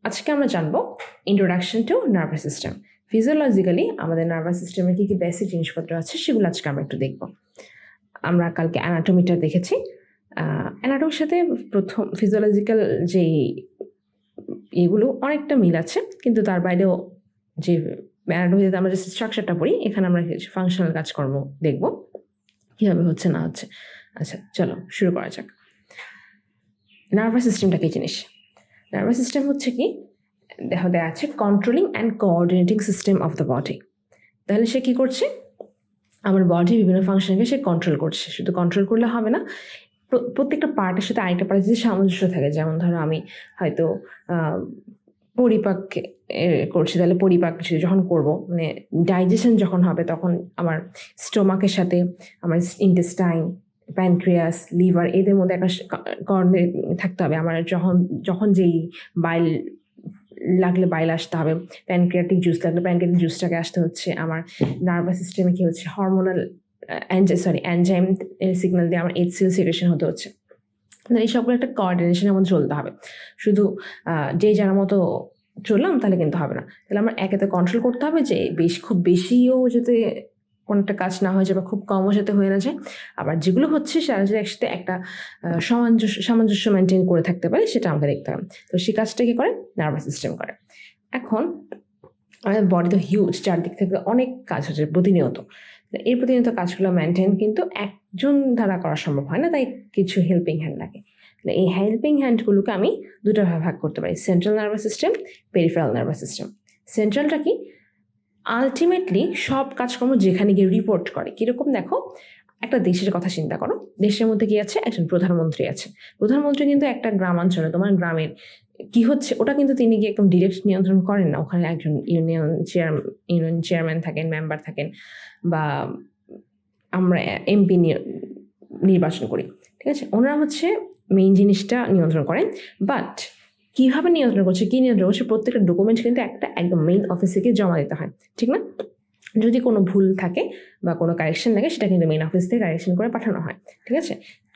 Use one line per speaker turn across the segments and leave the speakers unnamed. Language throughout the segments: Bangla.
আজকে আমরা জানবো introduction to nervous system. Physiologically আমাদের নার্ভাস সিস্টেমের কী কী বেসিক জিনিসপত্র আছে সেগুলো আজকে আমরা একটু দেখব। আমরা কালকে অ্যানাটমিটা দেখেছি। অ্যানাটমির সাথে প্রথম ফিজিওলজিক্যাল যে এগুলো অনেকটা মিল আছে, কিন্তু তার বাইরেও যে অ্যানাটমিতে আমরা যে স্ট্রাকচারটা পড়ি, এখানে আমরা কিছু ফাংশনাল কাজকর্ম দেখব কীভাবে হচ্ছে না হচ্ছে। আচ্ছা, চলো শুরু করা যাক। নার্ভাস সিস্টেমটা কী জিনিস? নার্ভাস সিস্টেম হচ্ছে কি, দেখা আছে controlling and coordinating system of the body. তাহলে সে কী করছে? আমার বডির বিভিন্ন ফাংশনকে সে কন্ট্রোল করছে। শুধু কন্ট্রোল করলে হবে না, প্রত্যেকটা পার্টের সাথে আরেকটা পার্টের যে সামঞ্জস্য থাকে। যেমন ধরো আমি হয়তো পরিপাক করছি, তাহলে পরিপাক যখন করব, মানে ডাইজেশন যখন হবে, তখন আমার স্টোমাকের সাথে আমার ইন্টেস্টাইন, প্যানক্রিয়াস, লিভার, এদের মধ্যে একটা কোঅর্ডিনেট থাকতে হবে। আমার যখন যেই বাইল লাগলে বাইল আসতে হবে, প্যানক্রিয়াটিক জুস লাগলে প্যানক্রিয়াটিক জুসটাকে আসতে হচ্ছে। আমার নার্ভাস সিস্টেমে কী হচ্ছে, হরমোনাল এনজাইম সিগন্যাল দিয়ে আমার HCl সিক্রেশন হতে হচ্ছে। এই সবগুলো একটা কোঅর্ডিনেশনের মধ্যে চলতে হবে। শুধু যে যার মতো চললাম তাহলে কিন্তু হবে না। তাহলে আমার একেতে কন্ট্রোল করতে হবে যে খুব বেশিও যাতে কোনো একটা কাজ না হয়ে যায় বা খুব কমও যাতে হয়ে না যায়। আবার যেগুলো হচ্ছে সেটা একসাথে একটা সামঞ্জস্য মেনটেন করে থাকতে পারে, সেটা আমাকে দেখতে হবে। তো সেই কাজটা কি করে? নার্ভাস সিস্টেম করে। এখন আমাদের বডি তো হিউজ, চারদিক থেকে অনেক কাজ হচ্ছে প্রতিনিয়ত। এই প্রতিনিয়ত কাজগুলো মেনটেন কিন্তু একজন দ্বারা করা সম্ভব হয় না, তাই কিছু হেল্পিং হ্যান্ড লাগে। এই হেল্পিং হ্যান্ডগুলোকে আমি দুটো ভাগ করতে পারি, central nervous system, peripheral nervous system. সেন্ট্রালটা কি? আলটিমেটলি সব কাজকর্ম যেখানে গিয়ে রিপোর্ট করে। কীরকম দেখো, একটা দেশের কথা চিন্তা করো। দেশের মধ্যে কি আছে? একজন প্রধানমন্ত্রী আছে। প্রধানমন্ত্রী কিন্তু একটা গ্রামাঞ্চলে, তোমার গ্রামের কি হচ্ছে ওটা কিন্তু তিনি গিয়ে একদম ডিরেক্ট নিয়ন্ত্রণ করেন না। ওখানে একজন ইউনিয়ন চেয়ারম্যান থাকেন, মেম্বার থাকেন, বা আমরা এমপি নির্বাচন করি, ঠিক আছে? ওনারা হচ্ছে মেইন জিনিসটা নিয়ন্ত্রণ করেন। বাট কীভাবে নিয়ন্ত্রণ করছে, কী নিয়ন্ত্রণ করছে, প্রত্যেকটা ডকুমেন্ট কিন্তু একদম মেইন অফিসে গিয়ে জমা দিতে হয়, ঠিক না? যদি কোনো ভুল থাকে বা কোনো কারেকশন লাগে, সেটা কিন্তু মেইন অফিস থেকে কারেকশন করে পাঠানো হয়, ঠিক আছে?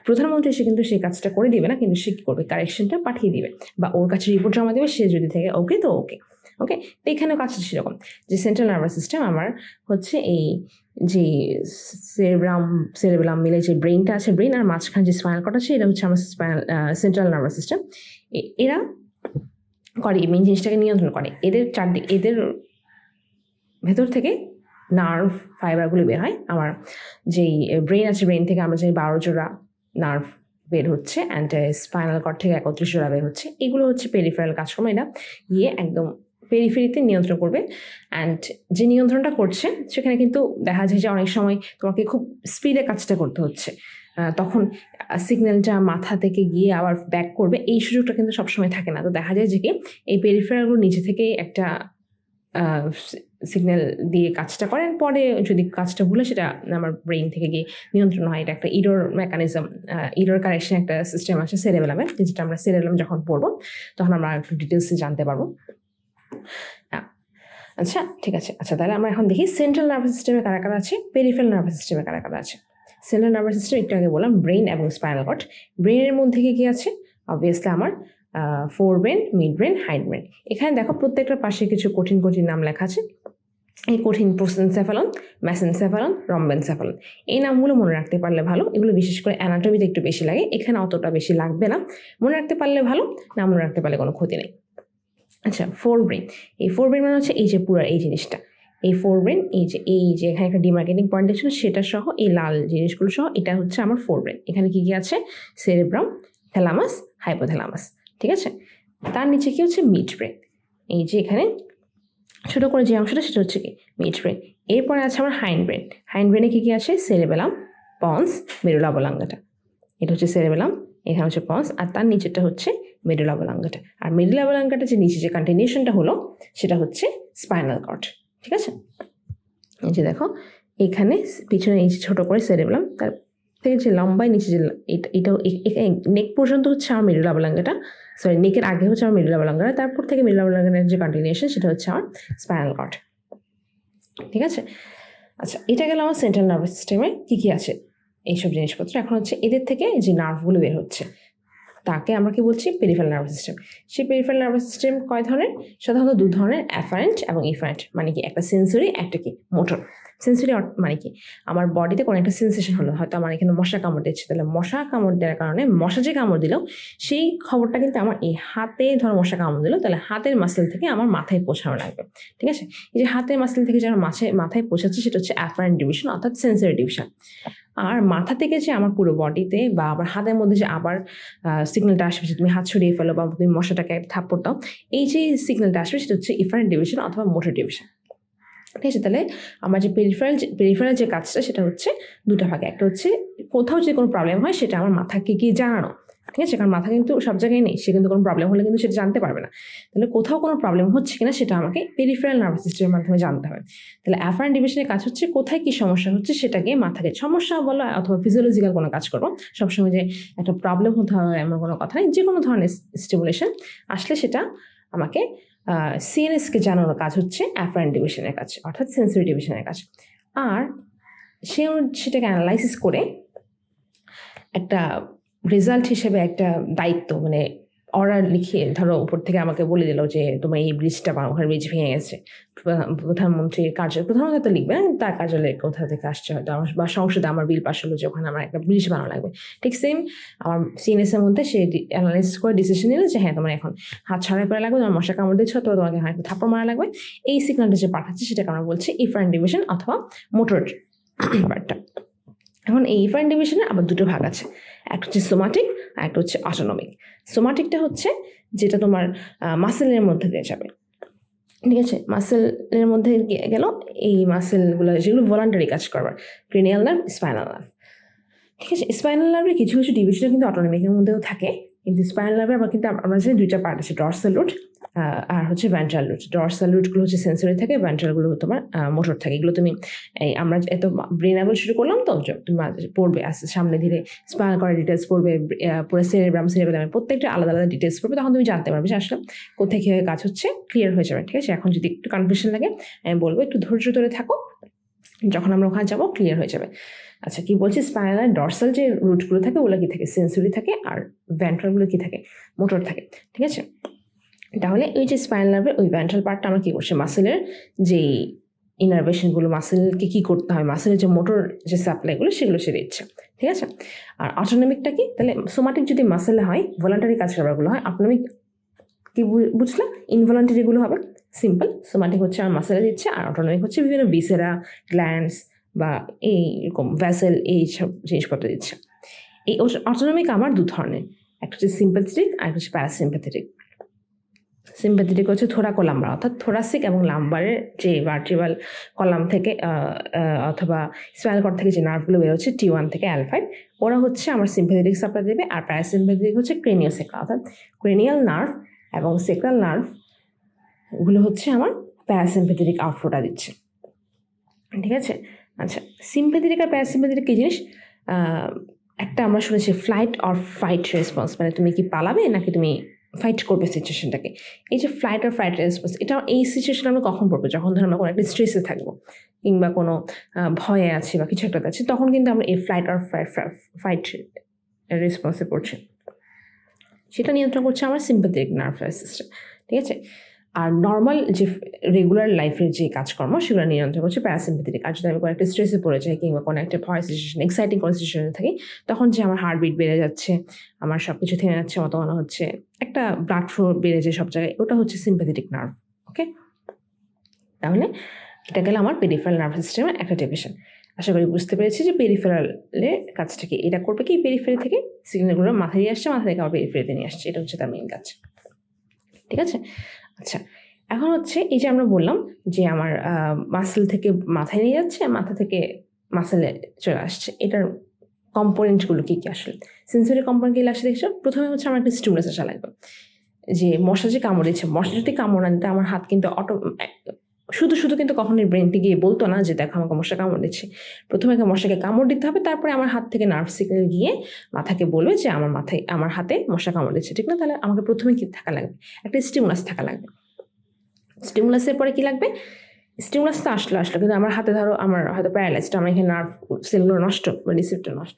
প্রধানমন্ত্রী সে কিন্তু সেই কাজটা করে দিবে না, কিন্তু সে কী করবে? কারেকশনটা পাঠিয়ে দিবে বা ওর কাছে রিপোর্ট জমা দেবে। সে যদি থেকে ওকে তো ওকে। তো এখানেও কাজটা সেরকম, যে সেন্ট্রাল নার্ভাস সিস্টেম আমার হচ্ছে এই যে সেরেব্রাম মিলে যে ব্রেইনটা আছে, ব্রেইন আর মাঝখানে যে স্পাইনাল কর্ড আছে, এটা হচ্ছে আমার সেন্ট্রাল নার্ভাস সিস্টেম। এরা করে মেইন জিনিসটাকে নিয়ন্ত্রণ করে। এদের ভেতর থেকে নার্ভ ফাইবারগুলো বের হয়। আমার যেই ব্রেইন আছে, ব্রেইন থেকে আমরা যে 12 জোড়া নার্ভ বের হচ্ছে, অ্যান্ড স্পাইনাল কর্ড থেকে 31 জোড়া বের হচ্ছে। এগুলো হচ্ছে পেরিফেরাল কাজকর্ম। এরা গিয়ে একদম পেরিফেরিতে নিয়ন্ত্রণ করবে। অ্যান্ড যে নিয়ন্ত্রণটা করছে সেখানে কিন্তু দেখা যায় যে অনেক সময় তোমাকে খুব স্পিডে কাজটা করতে হচ্ছে, তখন সিগন্যালটা মাথা থেকে গিয়ে আবার ব্যাক করবে, এই সুযোগটা কিন্তু সবসময় থাকে না। তো দেখা যায় যে কি, এই পেরিফেরালগুলো নিচে থেকে একটা সিগন্যাল দিয়ে কাজটা করেন, পরে যদি কাজটা ভুলে সেটা আমার ব্রেইন থেকে গিয়ে নিয়ন্ত্রণ হয়। এটা একটা ইডোর মেকানিজম, ইডোর কারেকশন একটা সিস্টেম আছে সেরেবেলামে, যেটা আমরা সেরেবেলাম যখন পড়বো তখন আমরা একটু ডিটেলসে জানতে পারবো। আচ্ছা, ঠিক আছে। আচ্ছা, তাহলে আমরা এখন দেখি সেন্ট্রাল নার্ভাস সিস্টেমে কারা কারা আছে, পেরিফেরাল নার্ভাস সিস্টেমে কারা কারা আছে। সেন্ট্রাল নার্ভাস সিস্টেম একটু আগে বললাম, ব্রেইন এবং স্পাইনাল কর্ড। ব্রেইনের মধ্যে কি আছে? অবভিয়াসলি আমার forebrain, midbrain, hindbrain. এখানে দেখো প্রত্যেকটার পাশে কিছু কঠিন কঠিন নাম লেখা আছে। এই কঠিন প্রোসেনসেফালন, মেসেনসেফালন, রম্বেনসেফালন, এই নামগুলো মনে রাখতে পারলে ভালো। এগুলো বিশেষ করে অ্যানাটমিতে একটু বেশি লাগে, এখানে অতটা বেশি লাগবে না। মনে রাখতে পারলে ভালো, না মনে রাখতে পারলে কোনো ক্ষতি নেই। আচ্ছা, ফোর ব্রেন। এই ফোর ব্রেন মানে হচ্ছে এই যে পুরো এই জিনিসটা, এই ফোর ব্রেন, এই যে এখানে একটা ডিমার্কেটিং পয়েন্ট ছিল সেটা সহ, এই লাল জিনিসগুলো সহ, এটা হচ্ছে আমার ফোর ব্রেন। এখানে কি কি আছে? সেরেব্রাম, থ্যালামাস, হাইপোথ্যালামাস, ঠিক আছে? তার নিচে কি হচ্ছে? Mid brain. এই যে এখানে ছোট করে যে অংশটা, সেটা হচ্ছে কি? Mid brain. এরপরে আছে আমার হাইন্ড ব্রেন। হাইন্ড ব্রেনে কি কি আছে? সেরেবেলাম, পন্স, মেরুলা অবলাঙ্গাটা। এটা হচ্ছে সেরেবেলাম, এখানে হচ্ছে পন্স, আর তার নিচেরটা হচ্ছে মেরুলা অবলাঙ্গাটা। আর মেরুলা অবলাঙ্গাটা যে নিচে যে কন্টিনিউশনটা হলো, সেটা হচ্ছে স্পাইনাল কর্ড, ঠিক আছে? এই যে দেখো এখানে পিছনে এই যে ছোট করে সেরেবেলাম, তার থেকে যে লম্বায় নিচে যে এটাও নেক পর্যন্ত হচ্ছে আমার মেরুলা অবলাঙ্গাটা, সরি নেকের আগে হচ্ছে আমার মেরুলা অবলাঙ্গাটা, তারপর থেকে মেরুলা অবলাঙ্গাটার যে কন্টিনিউশন সেটা হচ্ছে আমার স্পাইনাল কর্ড, ঠিক আছে? আচ্ছা, এটা গেল আমার সেন্ট্রাল নার্ভাস সিস্টেমে কী কী আছে এইসব জিনিসপত্র। এখন হচ্ছে এদের থেকে যে নার্ভগুলো বের হচ্ছে, তাকে আমরা কি বলছি পেরিফেরাল নার্ভাস সিস্টেম। সেই পেরিফেরাল নার্ভাস সিস্টেম কয় ধরনের? সাধারণত 2 ধরনের, অ্যাফারেন্ট এবং ইফারেন্ট। মানে কি একটা সেন্সরি, একটা কি মোটর। সেন্সরি মানে কি আমার বডিতে কোনো একটা সেন্সেশন হলো, হয়তো আমার এখানে মশা কামড় দিচ্ছে, তাহলে মশা কামড় দেওয়ার কারণে মশা যে কামড় দিল সেই খবরটা কিন্তু আমার এই হাতে ধরো মশা কামড় দিল, তাহলে হাতের মাসেল থেকে আমার মাথায় পৌঁছানো লাগবে। ঠিক আছে, এই যে হাতের মাসেল থেকে যারা মাথায় পৌঁছাচ্ছে সেটা হচ্ছে অ্যাফারেন্ট ডিভিশন অর্থাৎ সেন্সরি ডিভিশন। আর মাথা থেকে যে আমার পুরো বডিতে বা আবার হাতের মধ্যে যে আবার সিগন্যালটা আসবে, তুমি হাত ছড়িয়ে ফেলো বা তুমি মশাটাকে একটা থাপ্পড় দাও, এই যে সিগন্যালটা আসবে সেটা হচ্ছে ইফারেন্ট ডিভিশন অথবা মোটর ডিভিশন। ঠিক আছে, তাহলে আমার যে পেরিফেরাল যে কাজটা সেটা হচ্ছে দুটো ভাগে। একটা হচ্ছে কোথাও যে কোনো প্রবলেম হয় সেটা আমার মাথাকে গিয়ে জানানো। ঠিক আছে, কারণ মাথা কিন্তু সব জায়গায় নেই, সে কিন্তু কোনো প্রবলেম হলে কিন্তু সেটা জানতে পারবে না। তাহলে কোথাও কোনো প্রবলেম হচ্ছে কিনা সেটা আমাকে পেরিফেরাল নার্ভাস সিস্টেমের মাধ্যমে জানতে হবে। তাহলে অ্যাফারেন্ট ডিভিশনের কাজ হচ্ছে কোথায় কি সমস্যা হচ্ছে সেটাকে মাথাকে, সমস্যা বলো অথবা ফিজিওলজিক্যাল কোনো কাজ করবো, সবসময় যে একটা প্রবলেম হতে হবে এমন কোনো কথা নেই। যে কোনো ধরনের স্টিমুলেশন আসলে সেটা আমাকে সিএনএসকে জানানোর কাজ হচ্ছে অ্যাফারেন্ট ডিভিশনের কাজ অর্থাৎ সেন্সরি ডিভিশনের কাজ। আর সেটাকে অ্যানালাইসিস করে একটা রেজাল্ট হিসেবে একটা দায়িত্ব, মানে অর্ডার লিখিয়ে ধরো উপর থেকে আমাকে বলে দিল যে তোমার এই ব্রিজটা বাংলার ব্রিজ ভেঙে গেছে, প্রধানমন্ত্রীর কার্যালয়, প্রধানমন্ত্রী তো লিখবে তার কার্যালয়ে কোথা থেকে আসছে, হয়তো আমার বা সংসদে আমার বিল পাস হলো যে ওখানে আমার একটা ব্রিজ বানানো লাগবে। ঠিক সেম আমার সিএনএস এর মধ্যে সে অ্যানালাইসিস করে ডিসিশন নিল যে হ্যাঁ তোমার এখন হাত ছাড়াই পড়া লাগবে, তোমার মশা কামড় দিচ্ছ, তো তোমাকে একটা থাপ্পড় মারা লাগবে। এই সিগন্যালটা যে পাঠাচ্ছে সেটাকে আমরা বলছি ইফারেন্ট ডিভিশন অথবা মোটর পার্টটা। এখন এই ইফারেন্ট ডিভিশনের আবার দুটো ভাগ আছে, একটা হচ্ছে সোমাটিক আর একটা হচ্ছে অটোনমিক। সোমাটিকটা হচ্ছে যেটা তোমার মাসেলের মধ্যে দিয়ে যাবে। ঠিক আছে, মাসেলের মধ্যে গেল এই মাসেলগুলো যেগুলো ভলান্টারি কাজ করবার, ক্রেনিয়াল নার্ভ, স্পাইনাল নার্ভ। ঠিক আছে, স্পাইনাল নার্ভের কিছু কিছু ডিভিশন কিন্তু অটোনমিকের মধ্যেও থাকে, কিন্তু স্পাইনাল নার্ভে আবার কিন্তু আমরা জানি দুইটা পার্ট আছে, ডরসাল রুট আর হচ্ছে ভেন্ট্রাল রুট। ডরসাল রুটগুলো হচ্ছে সেন্সরি থাকে, ভেন্ট্রালগুলো তোমার মোটর থাকে। এগুলো তুমি আমরা এত ব্রেনাবল শুরু করলাম তো তুমি পড়বে আস্তে সামনে ধীরে স্পাইনাল করার ডিটেলস পড়বে, পুরো সেরেব্রাম প্রত্যেকটা আলাদা আলাদা ডিটেলস পড়বে, তখন তুমি জানতে পারবে যে আসলে কোথায় কীভাবে কাজ হচ্ছে, ক্লিয়ার হয়ে যাবে। ঠিক আছে, এখন যদি একটু কনফিউশন লাগে আমি বলবো একটু ধৈর্য ধরে থাকো, যখন আমরা ওখানে যাবো ক্লিয়ার হয়ে যাবে। আচ্ছা, কি বলছি, স্পাইনাল আর ডরসাল যে রুটগুলো থাকে ওগুলো কি থাকে, সেন্সরি থাকে, আর ভেন্ট্রালগুলো কি থাকে, মোটর থাকে। ঠিক আছে, তাহলে ওই যে স্পাইনাল নার্ভের ওই ভেন্ট্রাল পার্টটা আমরা কী করছি, মাসেলের যে ইনারভেশনগুলো, মাসেলকে কী করতে হয়, মাসেলের যে মোটর যে সাপ্লাইগুলো সেগুলো সে দিচ্ছে। ঠিক আছে, আর অটোনমিকটা কি, তাহলে সোমাটিক যদি মাসেলে হয় ভলান্টারি কাজ করবারগুলো হয়, অটোনমিক কি বুঝলা, ইনভলান্টারিগুলো হবে। সিম্পল, সোমাটিক হচ্ছে আমার মাসেলে দিচ্ছে, আর অটোনমিক হচ্ছে বিভিন্ন ভিসেরা, গ্ল্যান্ডস বা এইরকম ভ্যাসেল, এই সব জিনিসপত্র দিচ্ছে। এই অটোনমিক আমার দু ধরনের, একটা হচ্ছে সিম্প্যাথেটিক আর একটা হচ্ছে প্যারাসিম্প্যাথেটিক। সিম্প্যাথেটিক হচ্ছে থোরাকোলাম্বার অর্থাৎ থোরাসিক এবং লাম্বারের যে ভার্টিব্রাল কলাম থেকে অথবা স্পাইনাল কর্ড থেকে যে নার্ভগুলো বেরোচ্ছে T1 থেকে L5, ওরা হচ্ছে আমার সিম্প্যাথেটিক সাপ্লাই দেবে। আর প্যারাসিম্প্যাথেটিক হচ্ছে ক্রেনিও সেক্রাল, অর্থাৎ ক্রেনিয়াল নার্ভ এবং সেক্রাল নার্ভগুলো হচ্ছে আমার প্যারাসিম্প্যাথেটিক আউটফ্লোটা দিচ্ছে। ঠিক আছে, আচ্ছা, সিম্প্যাথেটিক আর প্যারাসিম্প্যাথেটিক কী জিনিস, একটা আমরা শুনেছি ফ্লাইট অর ফাইট রেসপন্স, মানে তুমি কি পালাবে নাকি তুমি ফাইট করবে সিচুয়েশনটাকে। এই যে ফ্লাইট আর ফাইট রেসপন্স, এটা এই সিচুয়েশন আমরা কখন পড়বো, যখন ধর আমরা কোনো একটা স্ট্রেসে থাকবো কিংবা কোনো ভয়ে আছি বা কিছু একটা আছে, তখন কিন্তু আমরা এই ফ্লাইট আর ফাইট রেসপন্সে পড়ছি। সেটা নিয়ন্ত্রণ করছে আমার সিম্প্যাথেটিক নার্ভাস সিস্টেম। ঠিক আছে, আর নর্মাল যে রেগুলার লাইফের যে কাজকর্ম সেগুলো নিয়ন্ত্রণ করছে প্যারাসিম্প্যাথেটিক। আর যদি আমি কোনো একটা স্ট্রেসে পড়ে যাই কিংবা কোনো একটা ভয় সিচুয়েশন, এক্সাইটিং কোনো সিচুয়েশনে থাকি, তখন যে আমার হার্টবিট বেড়ে যাচ্ছে, আমার সব কিছু থেমে যাচ্ছে মতো মনে হচ্ছে, একটা ব্লাড ফ্লো বেড়ে যায় সব জায়গায়, ওটা হচ্ছে সিম্প্যাথেটিক নার্ভ। ওকে, তাহলে এটা গেলে আমার পেরিফেরাল নার্ভাস সিস্টেমের একটা ডিভিশন। আশা করি বুঝতে পেরেছি যে পেরিফেরালের কাজটা কি, এটা করবে কি পেরিফেরি থেকে সিগন্যালগুলো মাথায় নিয়ে আসছে, মাথা থেকে আবার পেরিফেরিতে নিয়ে আসছে, এটা হচ্ছে তার মেইন কাজ। ঠিক আছে, আচ্ছা, এখন হচ্ছে এই যে আমরা বললাম যে আমার মাসেল থেকে মাথায় নিয়ে যাচ্ছে, মাথা থেকে মাসেলে চলে আসছে, এটার কম্পোনেন্টগুলো কী কী আসলে, সেন্সরি কম্পোনেন্টগুলো আসলে দেখছো। প্রথমে হচ্ছে আমার একটা স্টিমুলাস আসা লাগবে, যে মশা যে কামড় দিচ্ছে, মশা যদি কামড় না দিতে আমার হাত কিন্তু শুধু কিন্তু কখনোই ব্রেনটি গিয়ে বলতো না যে দেখো আমাকে মশা কামড় দিচ্ছে। প্রথমে মশাকে কামড় দিতে হবে, তারপরে আমার হাত থেকে নার্ভ সিগন্যাল গিয়ে মাথাকে বলবে যে আমার হাতে মশা কামড় দিচ্ছে। ঠিক না, তাহলে আমাকে প্রথমে কি থাকা লাগবে, একটা স্টিমুলাস থাকা লাগবে। স্টিমুলাসের পরে কি লাগবে, স্টিমুলাস তো আসলো কিন্তু আমার হাতে ধরো আমার হয়তো প্যারালাইজড, আমার এখানে নার্ভ সেলগুলো নষ্ট বা রিসেপ্টর নষ্ট,